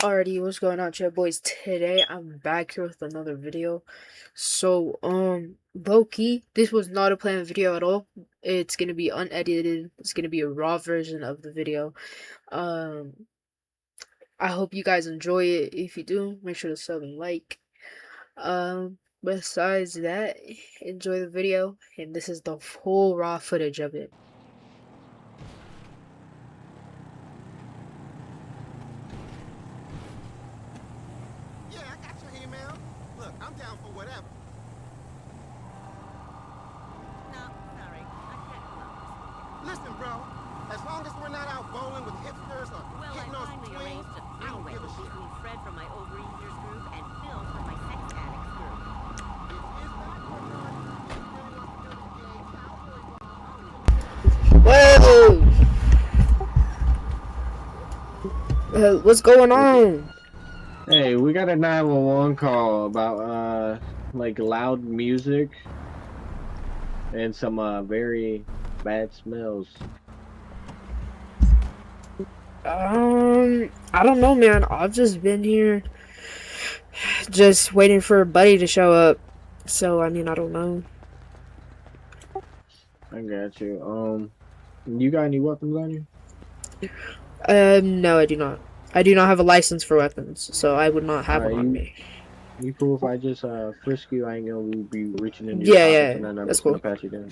Alrighty, what's going on, chat boys? Today I'm back here with another video. So, low key, this was not a planned video at all. It's gonna be unedited. It's gonna be a raw version of the video. Um, I hope you guys enjoy it. If you do, make sure to sub and like. Besides that, enjoy the video, and this is the full raw footage of it. Yeah, I got your email. Look, I'm down for whatever. No, sorry. I can't come out this weekend. Listen, bro. As long as we're not out bowling with hipsters or Well, I hitting those finally twins, arranged a I don't three-way give a shit. between Fred from my overeaters group and Phil from my sex addicts group. Whoa! What's going on? Hey, we got a 911 call about like loud music and some very bad smells. I don't know, man. I've just been here, just waiting for a buddy to show up. So, I mean, I don't know. I got you. You got any weapons on you? No, I do not. I do not have a license for weapons, so I would not have one on me. You cool if I just frisk you? I ain't gonna be reaching into your pockets, Yeah, and then I'm that's just gonna cool. pat you down.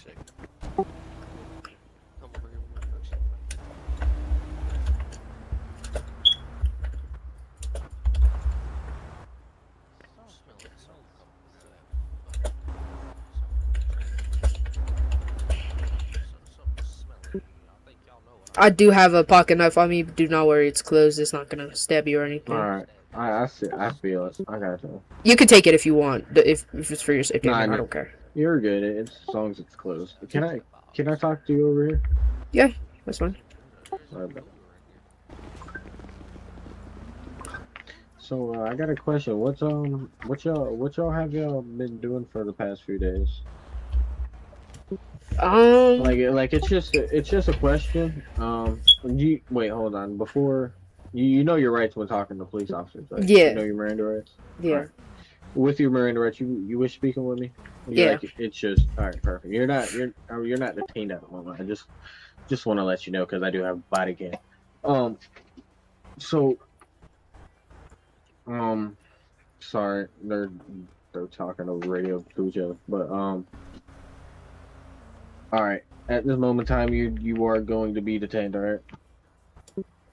I do have a pocket knife on me, but do not worry, it's closed. It's not gonna stab you or anything. Alright. I see. I feel it. I got you. You can take it if you want, if it's for your safety. Nah, I mean, I don't care. You're good. It's as long as it's closed. Can I talk to you over here? Yeah, that's fine. Okay. So I got a question. What y'all have y'all been doing for the past few days? Like it's just a question. You wait, hold on. Before you know your rights when talking to police officers, right? Yeah. You know your Miranda rights. Yeah. Right. With your Miranda rights, you wish speaking with me? Yeah. Like, it's just all right. Perfect. You're not detained at the moment. I just want to let you know because I do have a body cam. So sorry, they're talking over radio to each other, but all right. At this moment in time, you are going to be detained. All right.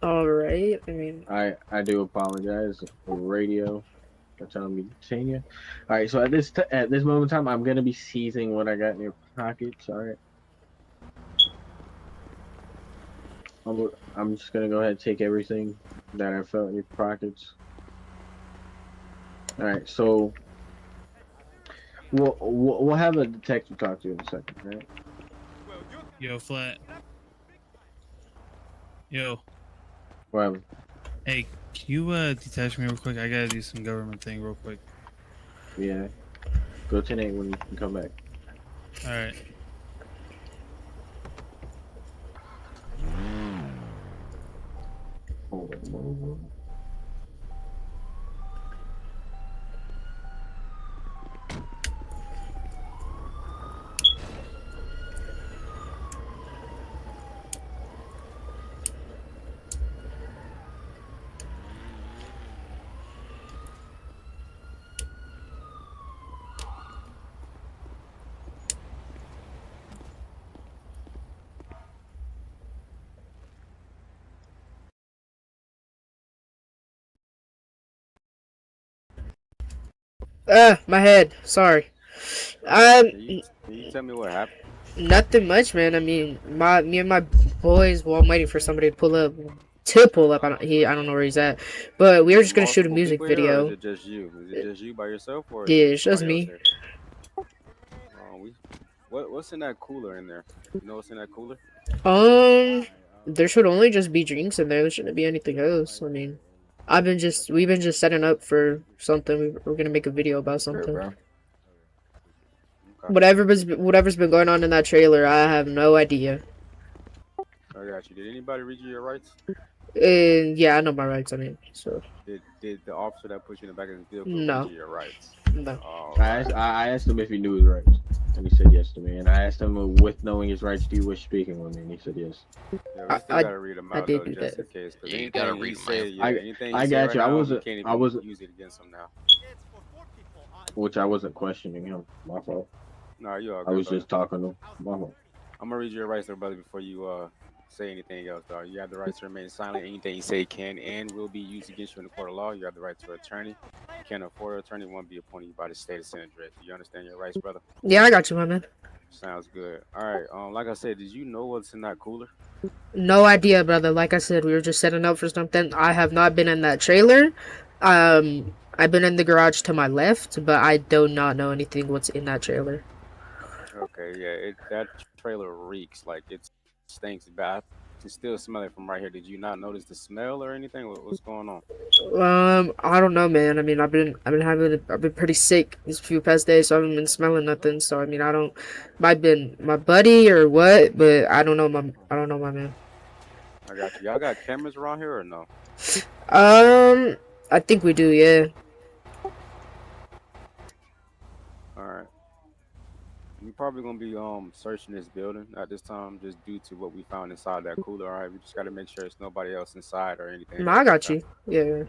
All right. I mean, I do apologize. Radio, they're telling me to detain you. All right. So at this moment in time, I'm gonna be seizing what I got in your pockets. All right. I'm just gonna go ahead and take everything that I felt in your pockets. All right. So we'll have a detective talk to you in a second. All right. Yo, Flat. Yo. Whatever. Hey, can you detach me real quick? I gotta do some government thing real quick. Yeah. Go 10-8 when you can come back. Alright. Hold on. my head. Sorry. Can you tell me what happened? Nothing much, man. I mean, me and my boys. Well, I'm waiting for somebody to pull up. I don't know where he's at, but we were just gonna shoot a Multiple music people here, or is video. it just you? Is it just you by yourself, or is Yeah, it it's just somebody else me. here? What's in that cooler in there? You know what's in that cooler? There should only just be drinks in there. There shouldn't be anything else. I mean, we've been just setting up for something. We're gonna make a video about Sure, something. bro. Okay. Whatever's been going on in that trailer, I have no idea. I got you. Did anybody read you your rights? And yeah, I know my rights on it. So Did the officer that put you in the back of his vehicle read no, you your rights? no. All right. I asked him if he knew his rights, and he said yes to me. And I asked him, with knowing his rights, do you wish speaking with me? And he said yes. Yeah, we I still I, gotta read them I out did though, do just that. in case. Because Yeah, you gotta anything he read them, say, man. yeah, anything he I say got right you. now, we can't I even wasn't, use it against him now. It's for 4 people on. which I wasn't questioning him. My fault. No, you all I good, was brother. just talking to him. My fault. I'm gonna read you your rights, though, brother, before you say anything else, dog. You have the right to remain silent. Anything you say can and will be used against you in the court of law. You have the right to an attorney. You can't afford an attorney. One be appointed by the state of San Andreas. Do you understand your rights, brother? Yeah, I got you, my man. Sounds good. All right. Like I said, did you know what's in that cooler? No idea, brother. Like I said, we were just setting up for something. I have not been in that trailer. I've been in the garage to my left, but I do not know anything what's in that trailer. Okay, yeah. That trailer reeks. Like it stinks bad. I can still smell it from right here. Did you not notice the smell or anything? What's going on? I don't know, man. I mean, I've been pretty sick these few past days, so I haven't been smelling nothing. So I mean, I don't, might been my buddy or what, but I don't know, my man. I got you. Y'all got cameras around here or no? Um, I think we do, yeah. All right. We're probably gonna be searching this building at this time just due to what we found inside that cooler. All right, we just gotta make sure there's nobody else inside or anything No, else I like got that. you. Yeah.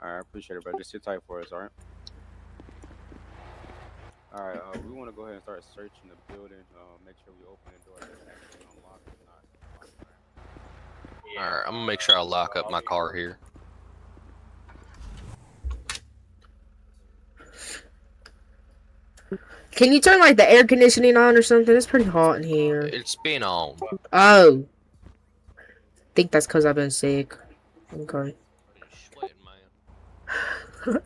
All right, appreciate it, bro. Just sit tight for us, all right? All right, we want to go ahead and start searching the building. Make sure we open the door that's actually unlocked. If not, locked, all right? All right, I'm gonna make sure I lock up my car here. Can you turn like the air conditioning on or something? It's pretty hot in here. It's been on. Oh, think that's because I've been sick. Okay. You sweating, man.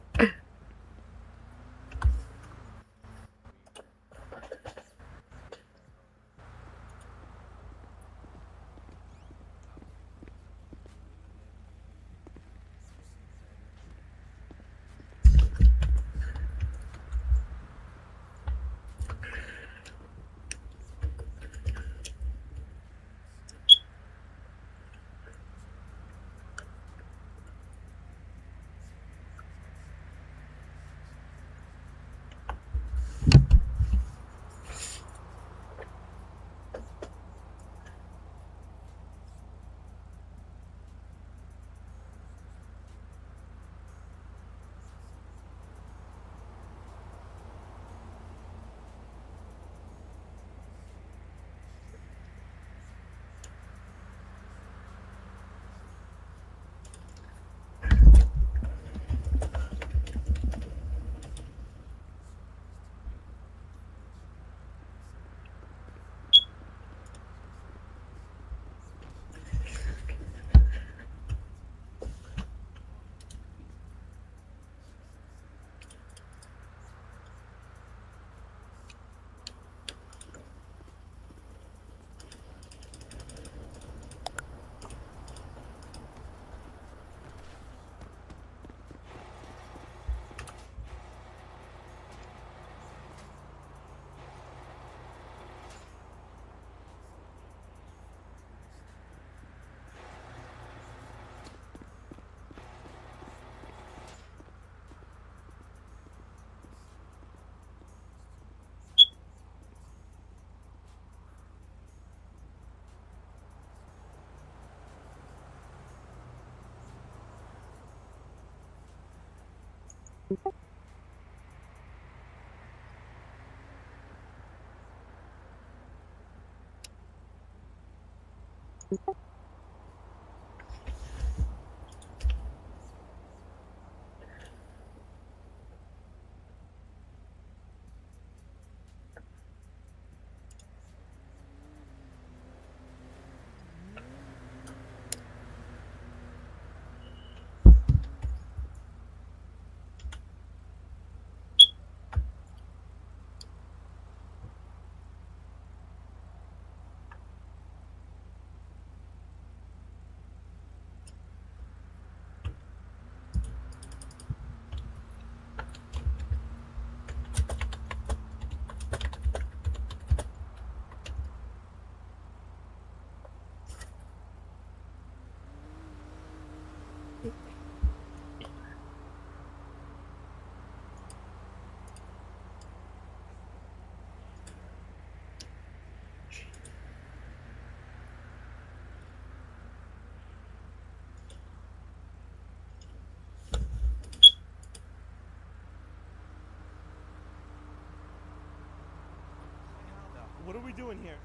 we doing here?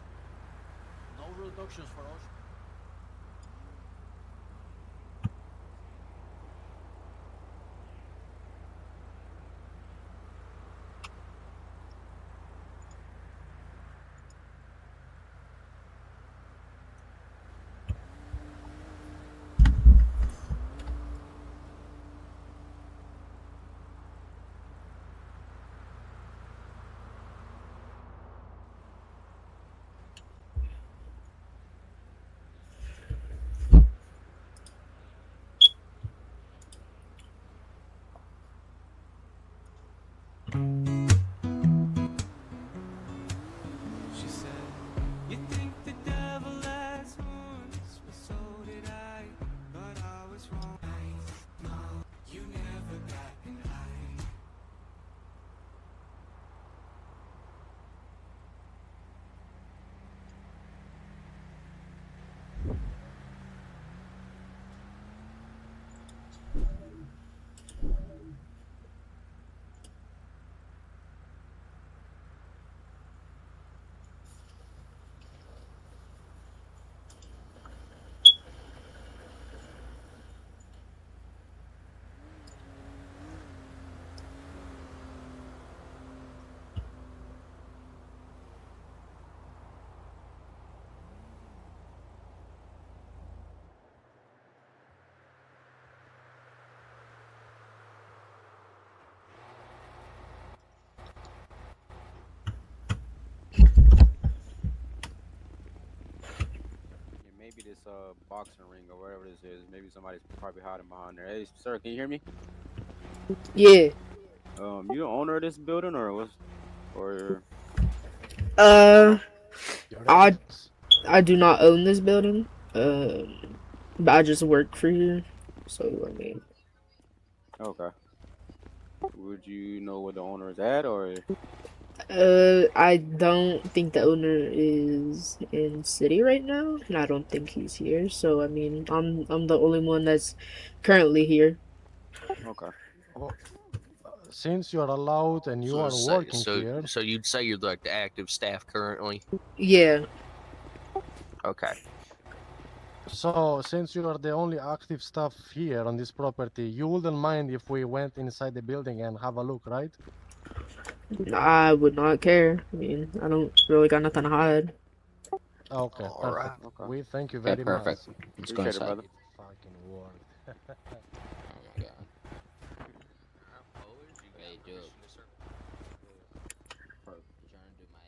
No reductions for us. She said, you think the devil has horns, but so did I, but I was wrong. No, you never got an eye. Yeah, maybe this boxing ring or whatever this is. Maybe somebody's probably hiding behind there. Hey, sir, can you hear me? Yeah. You the owner of this building or what's or Uh, Your I evidence. I do not own this building. But I just work for you. So I mean, okay? Would you know where the owner is at or I don't think the owner is in city right now, and I don't think he's here. So I mean, I'm the only one that's currently here. okay? Well, since you are allowed and you So, are working here, so you'd say you're like the active staff currently? Yeah. Okay. so since you are the only active staff here on this property, you wouldn't mind if we went inside the building and have a look, right? I would not care. I mean, I don't really got nothing to hide. Okay, All right. perfect. Okay. We thank you Okay, very much. perfect. Let's go Appreciate it, inside. brother. It fucking worked. Oh my god. Hey, Joe. Trying to do my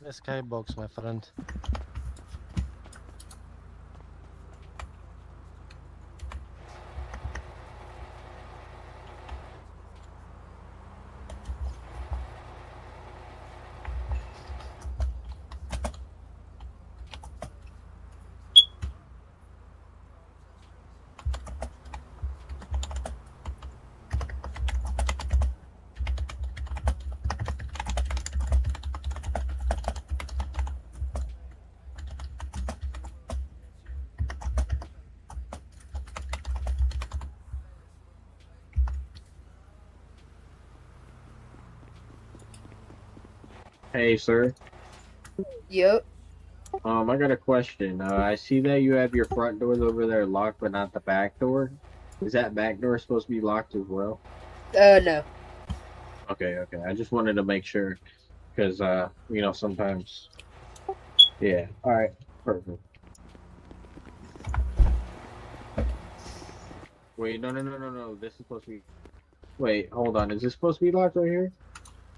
The skybox, my friend. Hey, sir. Yep. I got a question. I see that you have your front doors over there locked, but not the back door. Is that back door supposed to be locked as well? No. Okay, okay. I just wanted to make sure, because sometimes. Yeah. All right. Perfect. Wait, no, no, no, no, no. This is supposed to be. Wait, hold on. Is this supposed to be locked right here?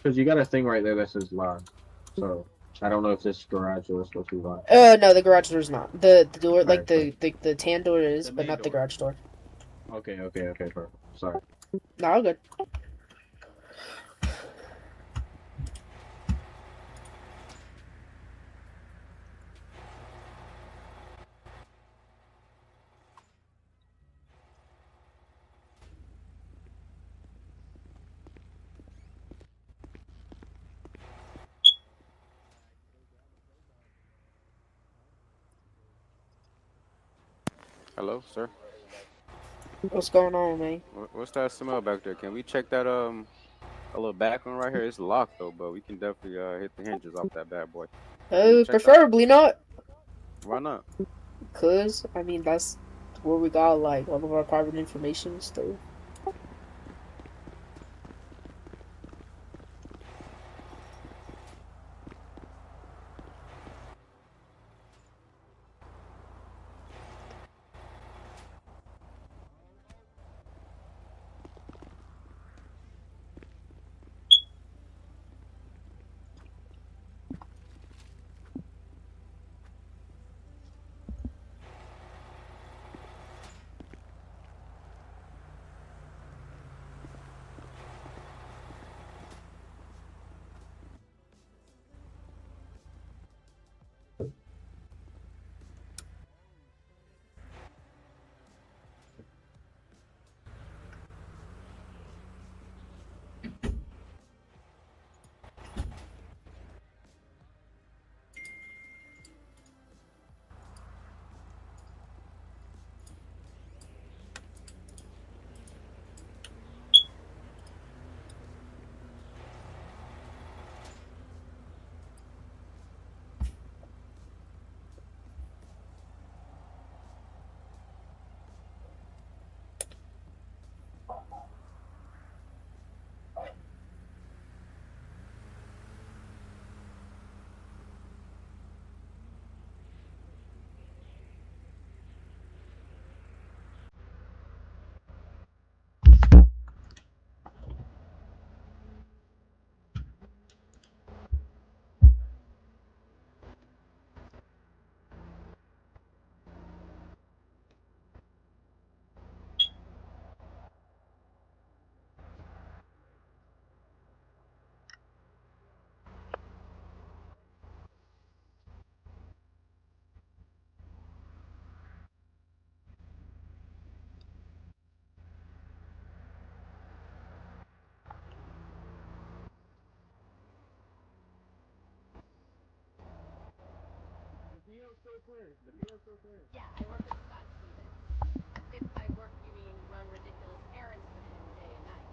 Because you got a thing right there that says locked. So I don't know if this garage door is supposed to be locked. No, the garage door's not. The door, All like right, perfect. the tan door is, The but main not the door. garage door. Okay, okay, okay, perfect. Sorry. No, all good. Hello, sir. What's going on, man? What's that smell back there? Can we check that a little back one right here? It's locked though, but we can definitely hit the hinges off that bad boy. Can we check that? Preferably not, Why not? cause I mean that's where we got like all of our private information and stuff. Yeah, I work with Scott Stevens. If by work you mean run ridiculous errands for him day and night.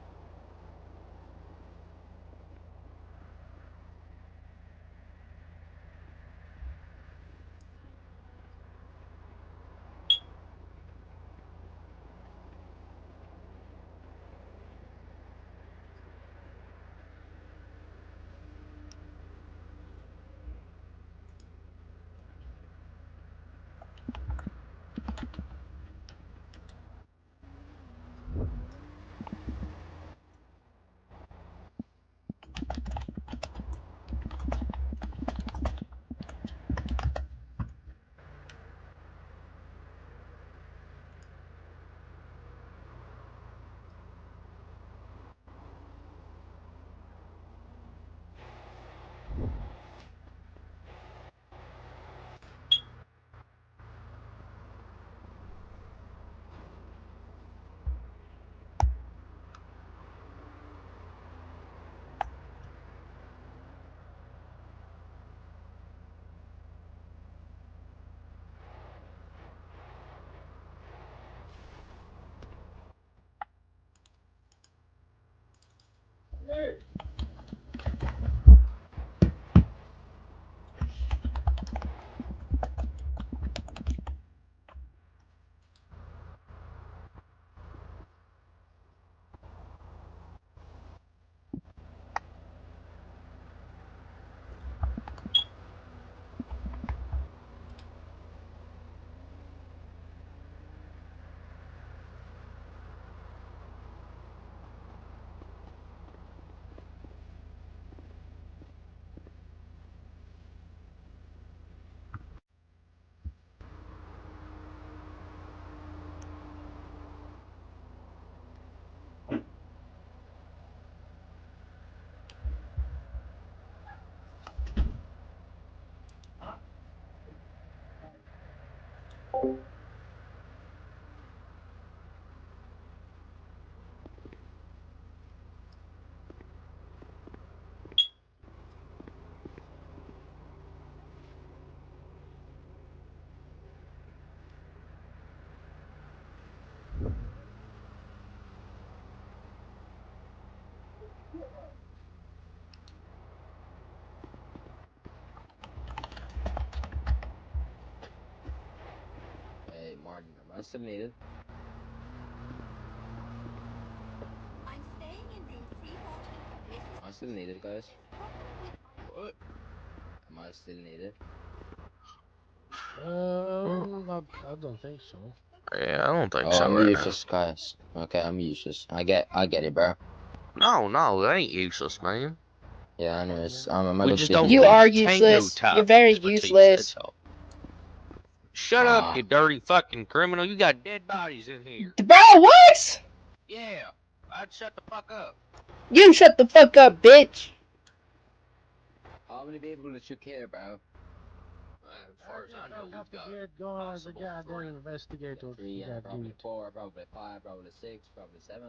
still needed. I'm staying in DC watching for business. Am I still needed, guys? What? Am I still needed? I don't think so. Yeah, I don't think Oh, so I'm right useless, guys. Okay, I'm useless. I get it, bro. now. No, it ain't useless, man. Yeah, anyways, am I We gonna just speak don't in You game? need are tango useless. type You're very expertise, useless. that's all. Shut up, Ah, you dirty fucking criminal. You got dead bodies in here. Bro, what? Yeah, I'd shut the fuck up. You shut the fuck up, bitch. how many people did you kill, bro? As far as I know, Don't have we've to got get going as a possible goddamn 3. investigator. Three, You and got probably dude. 4, probably 5, probably 6, probably 7.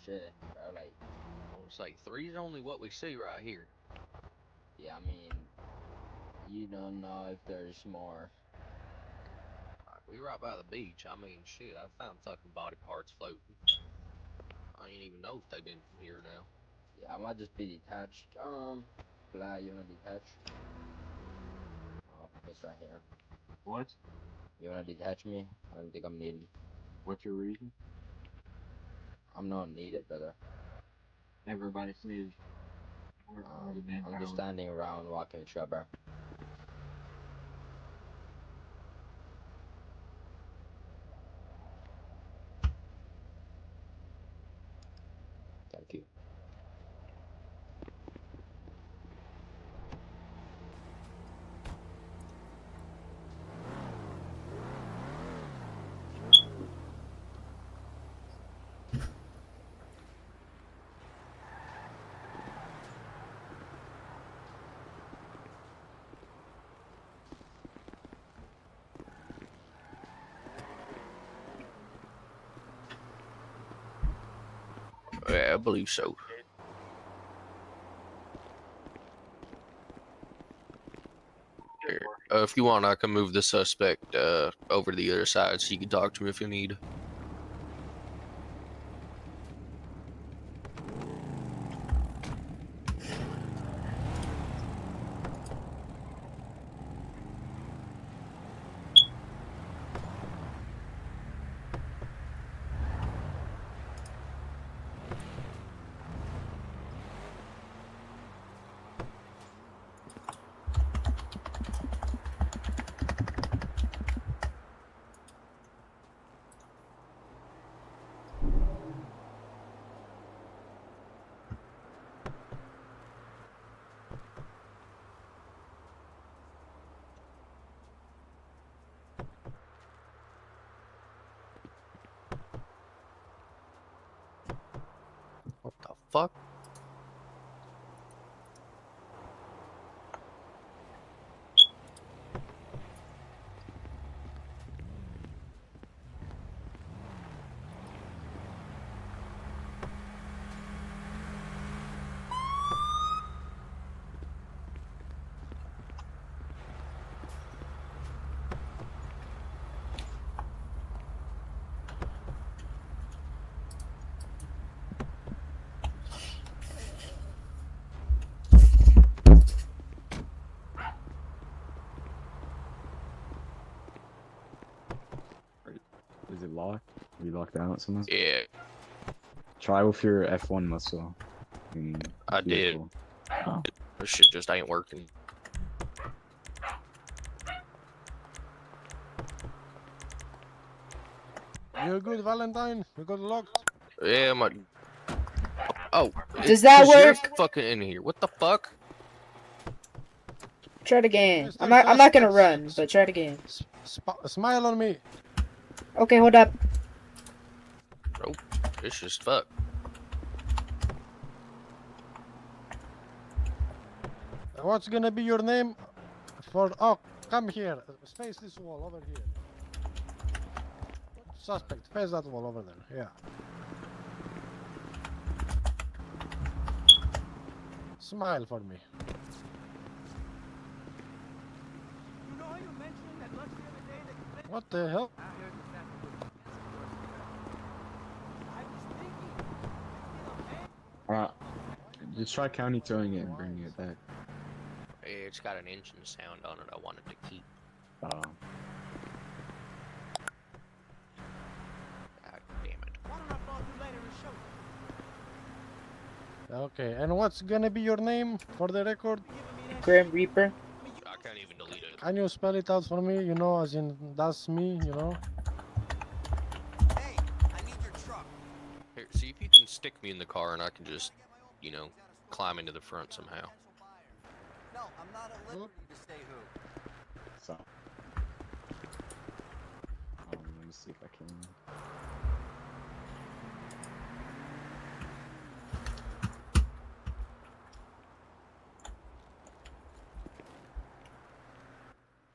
Shit, bro, like, I would say 3 is only what we see right here. yeah, I mean, you don't know if there's more. Like, we right by the beach. I mean, shit, I found fucking body parts floating. I ain't even know if they've been here now. Yeah, I might just be detached. Fly, you wanna detach? Oh, it's right here. What? You wanna detach me? I don't think I'm needed. What's your reason? I'm not needed, brother. Everybody's needed. I'm just standing around walking with you, bro. Thank you. Yeah, I believe so. Here, if you want, I can move the suspect over to the other side so you can talk to him if you need. What the fuck? Is it locked? Are you locked out somehow? Yeah, Try with your F1 muscle. I did. Vehicle. Oh. This shit just ain't working. You're good, Valentine. You got locked. Yeah, my. Oh, Does that 'cause you're work? fucking in here. What the fuck? Try it again. Mr. I'm not gonna Suspects, run, but try it again. Smile on me. Okay, hold up. Oh, this is fuck. What's gonna be your name? Oh, come here. Face this wall over here. Suspect, face that wall over there. Yeah. Smile for me. What the hell? Just try county throwing it and bringing it back. It's got an engine sound on it I wanted to keep. Oh. Okay, and what's gonna be your name for the record? Grim Reaper. I can't even delete it. Can you spell it out for me? You know, as in that's me. You know. Hey, I need your truck. Here, see if you can stick me in the car and I can just, you know, climb into the front somehow. No, I'm not at liberty to say who. So. Let me see if I can.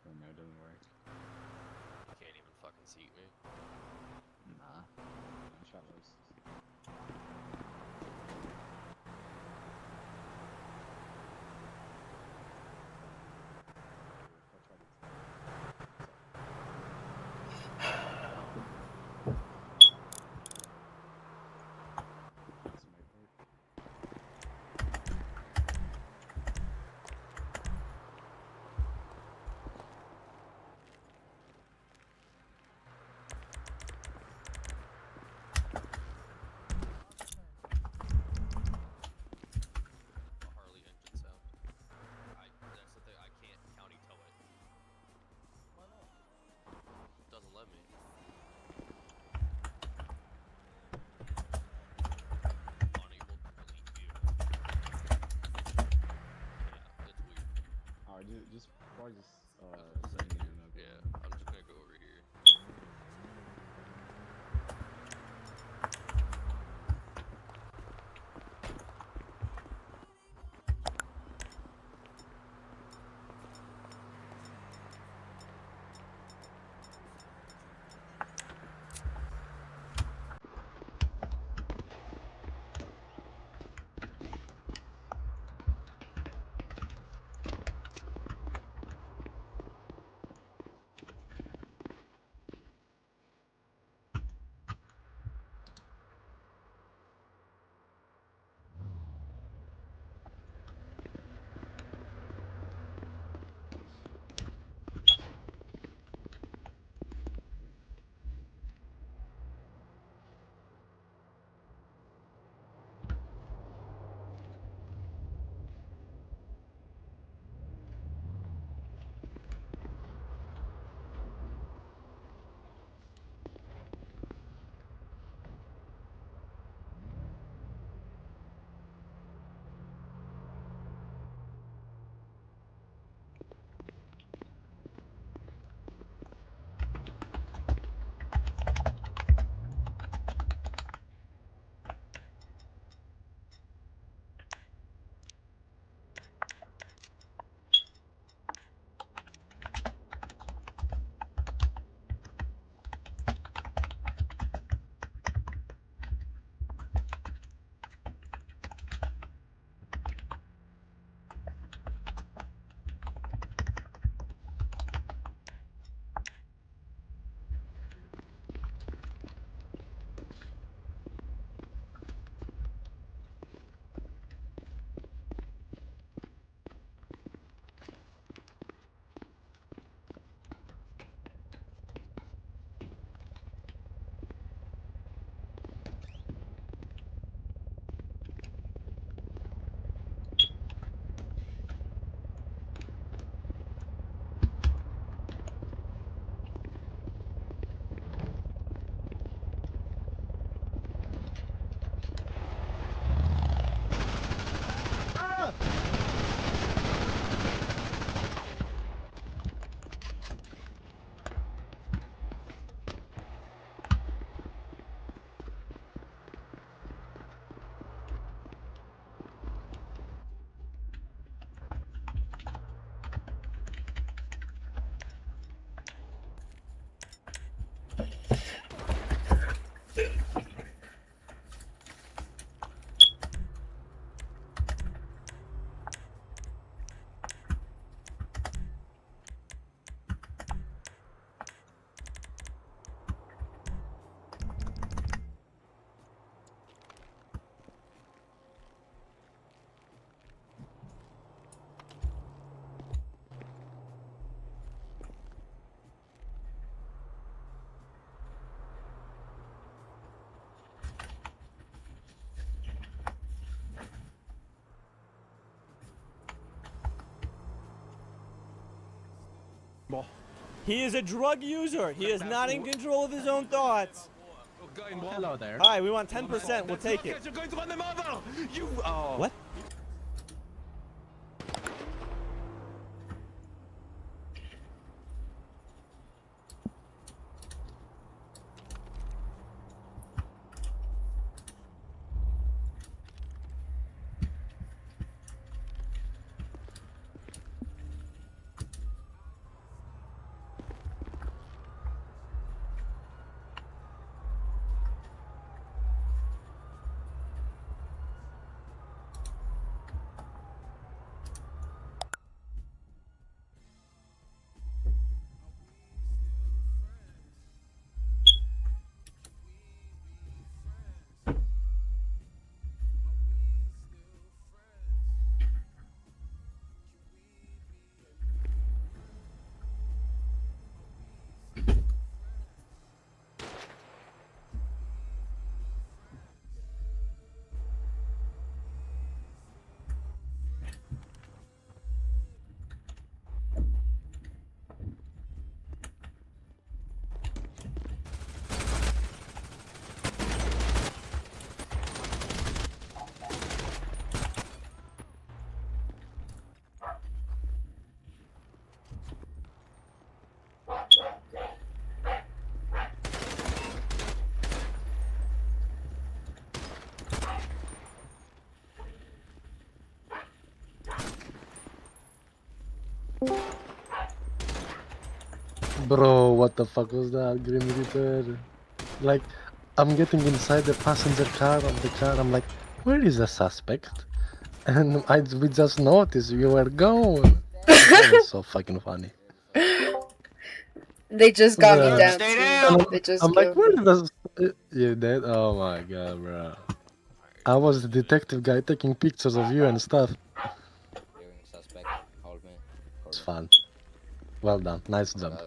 Oh no, it doesn't work. You can't even fucking seat me. Nah. Shot was. He is a drug user. He is not in control of his own thoughts. Hello there. Hi, we want 10%. We'll take it. You're going to run them over! You. What? Bro, what the fuck was that, Grim Reaper? Like, I'm getting inside the passenger car of the car. I'm like, where is the suspect? And we just noticed you were gone. That was so fucking funny. They just got me The- down Stay too. down. They just I'm like, killed where me. is the... You dead? Oh my god, bro. I was the detective guy taking pictures of you and stuff. Viewing suspect. Hold me. It's fun. Well done. Nice job.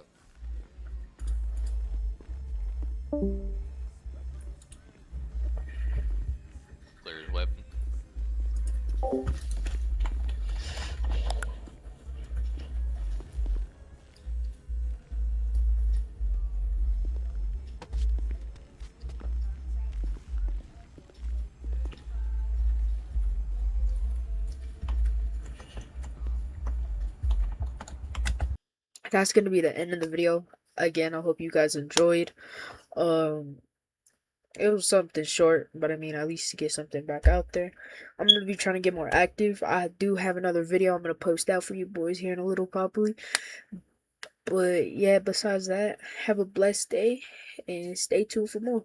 Clear his weapon. That's gonna be the end of the video. Again, I hope you guys enjoyed. It was something short, but I mean, at least to get something back out there. I'm gonna be trying to get more active. I do have another video I'm gonna post out for you boys here in a little, probably. But yeah, besides that, have a blessed day and stay tuned for more.